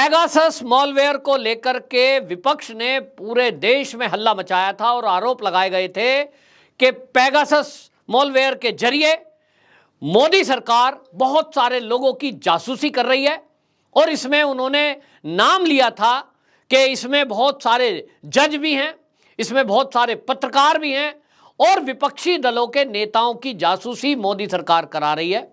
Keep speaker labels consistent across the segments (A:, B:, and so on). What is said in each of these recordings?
A: Pegasus malware को लेकर के विपक्ष ने पूरे देश में हल्ला मचाया था और आरोप लगाए गए थे कि पेगासस मॉलवेयर के जरिए मोदी सरकार बहुत सारे लोगों की जासूसी कर रही है। और इसमें उन्होंने नाम लिया था कि इसमें बहुत सारे जज भी हैं, इसमें बहुत सारे पत्रकार भी हैं और विपक्षी दलों के नेताओं की जासूसी मोदी सरकार करा रही है।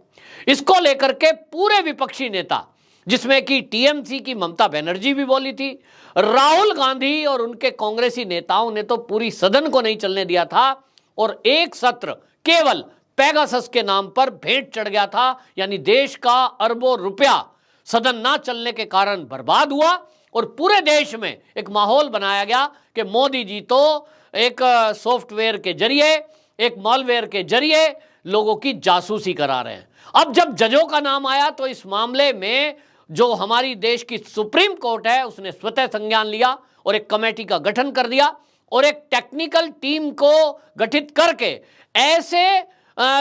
A: इसको लेकर के पूरे विपक्षी नेता, जिसमें कि टीएमसी की ममता बनर्जी भी बोली थी, राहुल गांधी और उनके कांग्रेसी नेताओं ने तो पूरी सदन को नहीं चलने दिया था और एक सत्र केवल पेगासस के नाम पर भेंट चढ़ गया था। यानी देश का अरबों रुपया सदन ना चलने के कारण बर्बाद हुआ और पूरे देश में एक माहौल बनाया गया कि मोदी जी तो एक सॉफ्टवेयर के जरिए, एक मॉलवेयर के जरिए लोगों की जासूसी करा रहे हैं। अब जब जजों का नाम आया तो इस मामले में जो हमारी देश की सुप्रीम कोर्ट है उसने स्वतः संज्ञान लिया और एक कमेटी का गठन कर दिया और एक टेक्निकल टीम को गठित करके ऐसे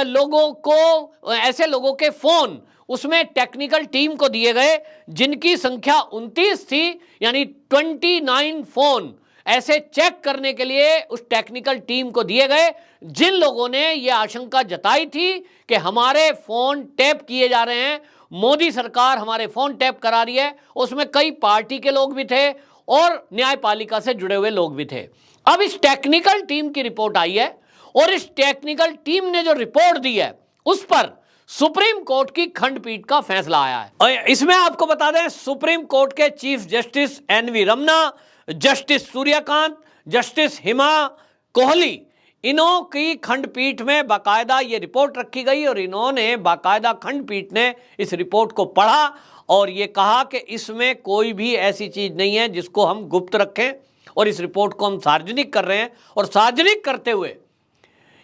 A: लोगों के फोन उसमें टेक्निकल टीम को दिए गए जिनकी संख्या 29 थी। यानी 29 फोन ऐसे चेक करने के लिए उस टेक्निकल टीम को दिए गए जिन लोगों ने यह आशंका जताई थी कि हमारे फोन टैप किए जा रहे हैं, मोदी सरकार हमारे फोन टैप करा रही है। उसमें कई पार्टी के लोग भी थे और न्यायपालिका से जुड़े हुए लोग भी थे। अब इस टेक्निकल टीम की रिपोर्ट आई है और इस टेक्निकल टीम ने जो रिपोर्ट दी है उस पर सुप्रीम कोर्ट की खंडपीठ का फैसला आया है। और इसमें आपको बता दें, सुप्रीम कोर्ट के chief justice N V Ramana, justice Surya Kant, justice Hima Kohli, इन्हों की खंडपीठ में बाकायदा ये रिपोर्ट रखी गई और इन्होंने बाकायदा खंडपीठ ने इस रिपोर्ट को पढ़ा और ये कहा कि इसमें कोई भी ऐसी चीज नहीं है जिसको हम गुप्त रखें और इस रिपोर्ट को हम सार्वजनिक कर रहे हैं। और सार्वजनिक करते हुए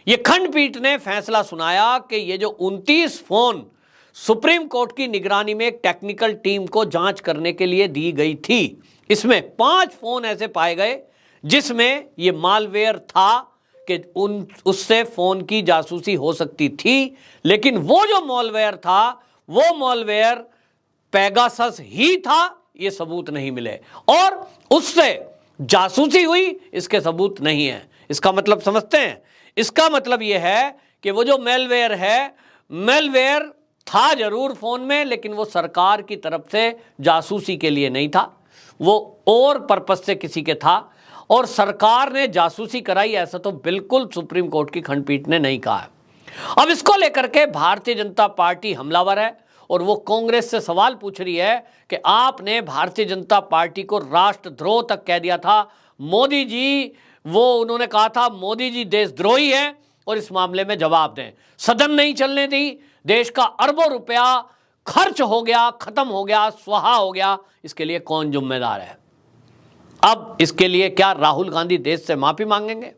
A: ये खंडपीठ ने फैसला सुनाया कि ये जो 29 फोन सुप्रीम कोर्ट की निगरानी में एक टेक्निकल टीम को जांच करने के लिए दी गई थी, इसमें 5 फोन ऐसे पाए गए जिसमें ये मालवेयर था कि उससे फोन की जासूसी हो सकती थी। लेकिन वो जो मालवेयर था वो मालवेयर पेगासस ही था, ये सबूत नहीं मिले और उससे जासूसी हुई, इसके सबूत नहीं है। इसका मतलब समझते हैं? इसका मतलब यह है कि वो जो मेलवेयर है, मेलवेयर था जरूर फोन में, लेकिन वो सरकार की तरफ से जासूसी के लिए नहीं था, वो और पर्पस से किसी के था और सरकार ने जासूसी कराई, ऐसा तो बिल्कुल सुप्रीम कोर्ट की खंडपीठ ने नहीं कहा है। अब इसको लेकर के भारतीय जनता पार्टी हमलावर है और वो कांग्रेस से सवाल पूछ रही है कि आपने भारतीय जनता पार्टी को राष्ट्रद्रोह तक कह दिया था। मोदी जी, वो उन्होंने कहा था मोदी जी देशद्रोही हैं और इस मामले में जवाब दें। सदन नहीं चलने दी, देश का अरबों रुपया खर्च हो गया, खत्म हो गया, स्वाहा हो गया, इसके लिए कौन जिम्मेदार है? अब इसके लिए क्या राहुल गांधी देश से माफी मांगेंगे?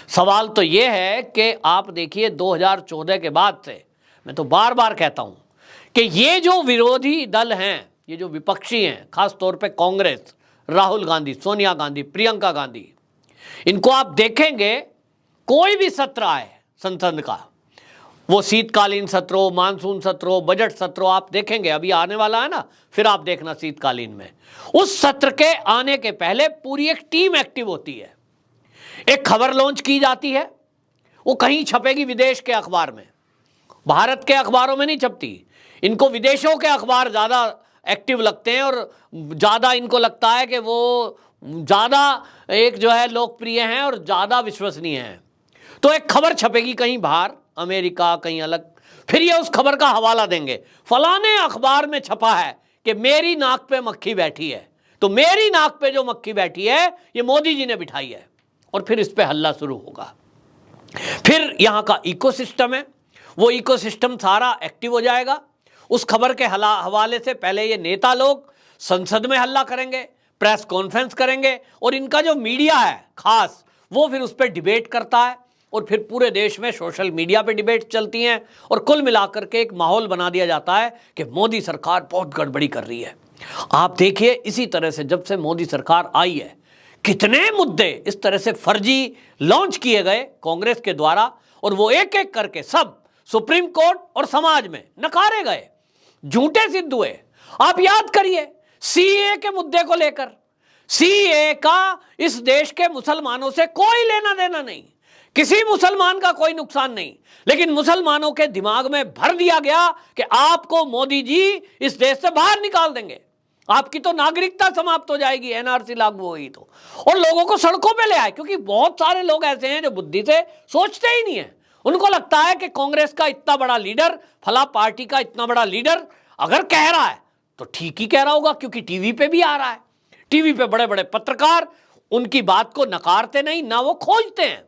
A: सवाल तो यह है कि आप देखिए 2014 के बाद से, मैं तो बार बार कहता हूं कि ये जो विरोधी दल हैं, ये जो विपक्षी हैं, खास तौर पे कांग्रेस, राहुल गांधी, सोनिया गांधी, प्रियंका गांधी, इनको आप देखेंगे कोई भी सत्र आए संसद का, वो शीतकालीन सत्र हो, मानसून सत्र हो, बजट सत्र हो, आप देखेंगे अभी आने वाला है ना, फिर आप देखना शीतकालीन में, उस सत्र के आने के पहले पूरी एक टीम एक्टिव होती है। एक खबर लॉन्च की जाती है, वो कहीं छपेगी विदेश के अखबार में, भारत के अखबारों में नहीं छपती। इनको विदेशों के अखबार ज़्यादा एक्टिव लगते हैं और ज़्यादा इनको लगता है कि वो ज़्यादा एक जो है लोकप्रिय हैं और ज़्यादा विश्वसनीय हैं। तो एक खबर छपेगी कहीं बाहर, अमेरिका, कहीं अलग, फिर ये उस खबर का हवाला देंगे, फलाने अखबार में छपा है कि मेरी नाक पे मक्खी बैठी है। तो मेरी नाक पे जो मक्खी बैठी है ये मोदी जी ने बिठाई है और फिर इस पे हल्ला शुरू होगा। फिर यहाँ का इकोसिस्टम है, वो इकोसिस्टम सारा एक्टिव हो जाएगा। उस खबर के हवाले से पहले ये नेता लोग संसद में हल्ला करेंगे, प्रेस कॉन्फ्रेंस करेंगे और इनका जो मीडिया है खास, वो फिर उस पर डिबेट करता है और फिर पूरे देश में सोशल मीडिया पे डिबेट चलती हैं और कुल मिलाकर के एक माहौल बना दिया जाता है कि मोदी सरकार बहुत गड़बड़ी कर रही है। आप देखिए इसी तरह से जब से मोदी सरकार आई है, कितने मुद्दे इस तरह से फर्जी लॉन्च किए गए कांग्रेस के द्वारा और वो एक एक करके सब सुप्रीम कोर्ट और समाज में नकारे गए, झूठे सिद्ध हुए। आप याद करिए सीए के मुद्दे को लेकर। सीए का इस देश के मुसलमानों से कोई लेना देना नहीं, किसी मुसलमान का कोई नुकसान नहीं, लेकिन मुसलमानों के दिमाग में भर दिया गया कि आपको मोदी जी इस देश से बाहर निकाल देंगे, आपकी तो नागरिकता समाप्त हो जाएगी, एनआरसी लागू होगी तो। और लोगों को सड़कों पे ले आए, क्योंकि बहुत सारे लोग ऐसे हैं जो बुद्धि से सोचते ही नहीं है। उनको लगता है कि कांग्रेस का इतना बड़ा लीडर, फला पार्टी का इतना बड़ा लीडर अगर कह रहा है तो ठीक ही कह रहा होगा, क्योंकि टीवी पे भी आ रहा है। टीवी पे बड़े बड़े पत्रकार उनकी बात को नकारते नहीं, ना वो खोजते हैं,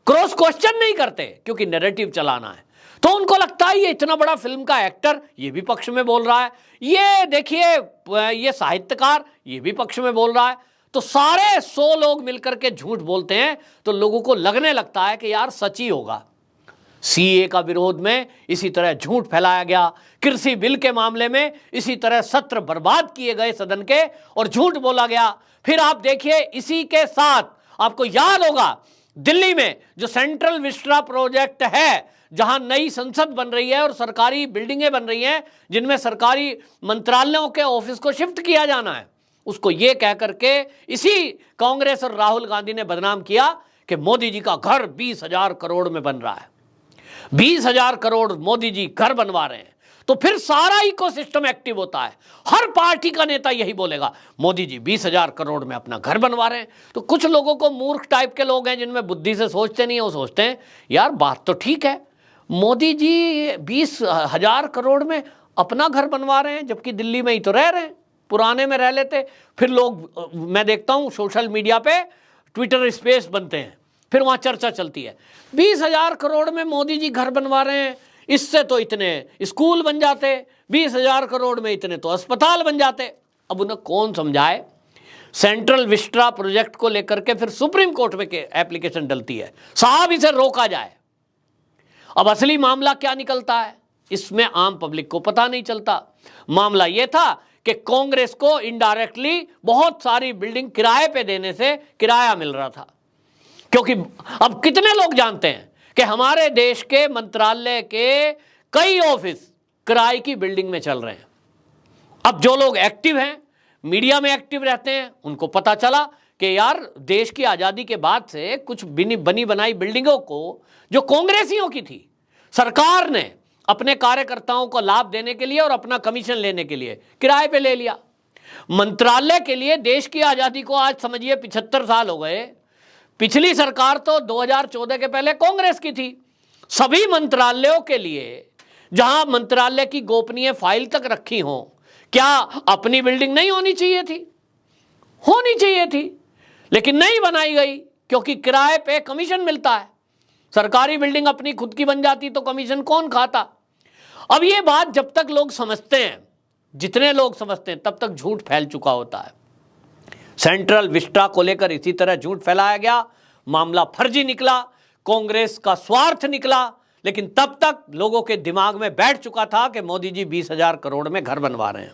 A: क्रॉस क्वेश्चन नहीं करते, क्योंकि नैरेटिव चलाना है। तो उनको लगता है ये इतना बड़ा फिल्म का एक्टर ये भी पक्ष में बोल रहा है, ये देखिए ये साहित्यकार ये भी पक्ष में बोल रहा है, तो सारे 100 लोग मिलकर के झूठ बोलते हैं, तो लोगों को लगने लगता है कि यार सच ही होगा। सीए का विरोध में इसी तरह झूठ फैलाया गया, कृषि बिल के मामले में इसी तरह सत्र बर्बाद किए गए सदन के और झूठ बोला गया। फिर आप देखिए इसी के साथ आपको याद होगा दिल्ली में जो सेंट्रल विस्टा प्रोजेक्ट है, जहां नई संसद बन रही है और सरकारी बिल्डिंगें बन रही हैं जिनमें सरकारी मंत्रालयों के ऑफिस को शिफ्ट किया जाना है, उसको ये कह करके इसी कांग्रेस और राहुल गांधी ने बदनाम किया कि मोदी जी का घर 20,000 करोड़ में बन रहा है, 20,000 करोड़ मोदी जी घर बनवा रहे हैं। तो फिर सारा इकोसिस्टम एक्टिव होता है, हर पार्टी का नेता यही बोलेगा मोदी जी 20,000 करोड़ में अपना घर बनवा रहे हैं। तो कुछ लोगों को, मूर्ख टाइप के लोग हैं जिनमें बुद्धि से सोचते नहीं है, वो सोचते हैं यार बात तो ठीक है, मोदी जी 20,000 करोड़ में अपना घर बनवा रहे हैं, जबकि दिल्ली में ही तो रह रहे हैं, पुराने में रह लेते। फिर लोग, मैं देखता हूँ सोशल मीडिया पे ट्विटर स्पेस बनते हैं, फिर वहाँ चर्चा चलती है 20,000 करोड़ में मोदी जी घर बनवा रहे हैं, इससे तो इतने स्कूल बन जाते, 20,000 करोड़ में इतने तो अस्पताल बन जाते। अब उन्हें कौन समझाए? सेंट्रल विस्टा प्रोजेक्ट को लेकर के फिर सुप्रीम कोर्ट में एप्लीकेशन डलती है, साहब इसे रोका जाए। अब असली मामला क्या निकलता है इसमें आम पब्लिक को पता नहीं चलता। मामला यह था कि कांग्रेस को इनडायरेक्टली बहुत सारी बिल्डिंग किराए पे देने से किराया मिल रहा था, क्योंकि अब कितने लोग जानते हैं कि हमारे देश के मंत्रालय के कई ऑफिस किराए की बिल्डिंग में चल रहे हैं। अब जो लोग एक्टिव हैं, मीडिया में एक्टिव रहते हैं, उनको पता चला कि यार देश की आज़ादी के बाद से कुछ बनी बनाई बिल्डिंगों को जो कांग्रेसियों की थी, सरकार ने अपने कार्यकर्ताओं को लाभ देने के लिए और अपना कमीशन लेने के लिए किराए पे ले लिया। मंत्रालय के लिए देश की आज़ादी को आज समझिए 75 साल हो गए। पिछली सरकार तो 2014 के पहले कांग्रेस की थी। सभी मंत्रालयों के लिए जहां मंत्रालय की गोपनीय फाइल तक रखी हो, क्या अपनी बिल्डिंग नहीं होनी चाहिए थी? होनी चाहिए थी, लेकिन नहीं बनाई गई, क्योंकि किराए पे कमीशन मिलता है। सरकारी बिल्डिंग अपनी खुद की बन जाती तो कमीशन कौन खाता? अब ये बात जब तक लोग समझते हैं, जितने लोग समझते हैं, तब तक झूठ फैल चुका होता है। सेंट्रल विस्टा को लेकर इसी तरह झूठ फैलाया गया, मामला फर्जी निकला, कांग्रेस का स्वार्थ निकला, लेकिन तब तक लोगों के दिमाग में बैठ चुका था कि मोदी जी 20,000 करोड़ में घर बनवा रहे हैं।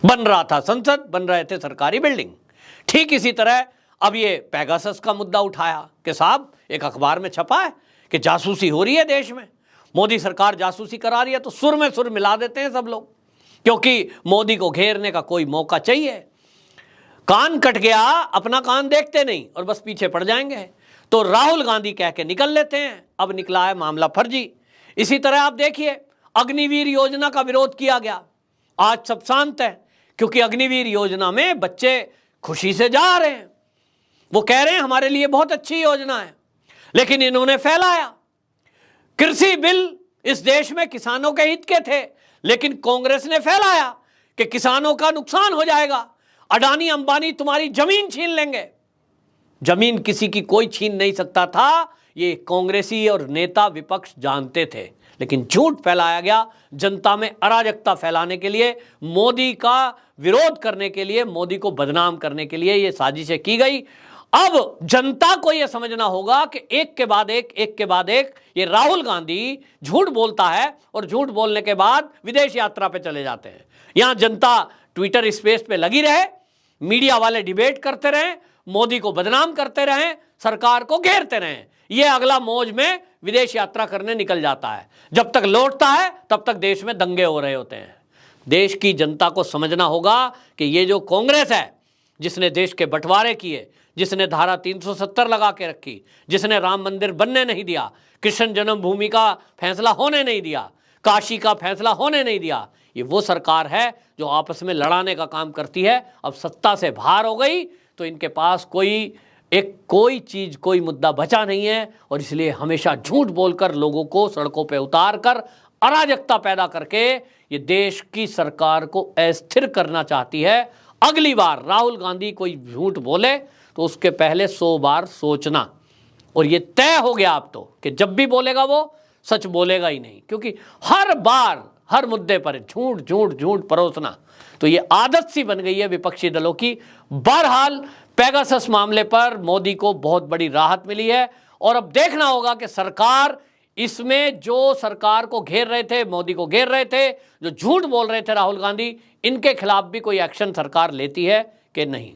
A: बन रहा था संसद, बन रहे थे सरकारी बिल्डिंग। ठीक इसी तरह अब ये पेगासस का मुद्दा उठाया कि साहब एक अखबार में छपा है कि जासूसी हो रही है देश में, मोदी सरकार जासूसी करा रही है। तो सुर में सुर मिला देते हैं सब लोग, क्योंकि मोदी को घेरने का कोई मौका चाहिए। कान कट गया, अपना कान देखते नहीं और बस पीछे पड़ जाएंगे, तो राहुल गांधी कह के निकल लेते हैं। अब निकला है मामला फर्जी। इसी तरह आप देखिए अग्निवीर योजना का विरोध किया गया, आज सब शांत है, क्योंकि अग्निवीर योजना में बच्चे खुशी से जा रहे हैं, वो कह रहे हैं हमारे लिए बहुत अच्छी योजना है। लेकिन इन्होंने फैलाया कृषि बिल इस देश में किसानों के हित के थे, लेकिन कांग्रेस ने फैलाया कि किसानों का नुकसान हो जाएगा, अडानी अंबानी तुम्हारी जमीन छीन लेंगे। जमीन किसी की कोई छीन नहीं सकता था, ये कांग्रेसी और नेता विपक्ष जानते थे, लेकिन झूठ फैलाया गया जनता में अराजकता फैलाने के लिए, मोदी का विरोध करने के लिए, मोदी को बदनाम करने के लिए ये साजिशें की गई। अब जनता को यह समझना होगा कि एक के बाद एक ये राहुल गांधी झूठ बोलता है और झूठ बोलने के बाद विदेश यात्रा पे चले जाते हैं। यहां जनता ट्विटर स्पेस पे लगी रहे, मीडिया वाले डिबेट करते रहें, मोदी को बदनाम करते रहें, सरकार को घेरते रहें, ये अगला मौज में विदेश यात्रा करने निकल जाता है। जब तक लौटता है तब तक देश में दंगे हो रहे होते हैं। देश की जनता को समझना होगा कि ये जो कांग्रेस है, जिसने देश के बंटवारे किए, जिसने धारा 370 लगा के रखी, जिसने राम मंदिर बनने नहीं दिया, कृष्ण जन्मभूमि का फैसला होने नहीं दिया, काशी का फैसला होने नहीं दिया, ये वो सरकार है जो आपस में लड़ाने का काम करती है। अब सत्ता से बाहर हो गई तो इनके पास कोई चीज, कोई मुद्दा बचा नहीं है, और इसलिए हमेशा झूठ बोलकर लोगों को सड़कों पे उतार कर अराजकता पैदा करके ये देश की सरकार को अस्थिर करना चाहती है। अगली बार राहुल गांधी कोई झूठ बोले तो उसके पहले 100 बार सोचना, और ये तय हो गया अब तो कि जब भी बोलेगा वो सच बोलेगा ही नहीं, क्योंकि हर बार हर मुद्दे पर झूठ झूठ झूठ परोसना, तो ये आदत सी बन गई है विपक्षी दलों की। बहरहाल पेगासस मामले पर मोदी को बहुत बड़ी राहत मिली है, और अब देखना होगा कि सरकार इसमें जो सरकार को घेर रहे थे, मोदी को घेर रहे थे, जो झूठ बोल रहे थे राहुल गांधी, इनके खिलाफ भी कोई एक्शन सरकार लेती है कि नहीं।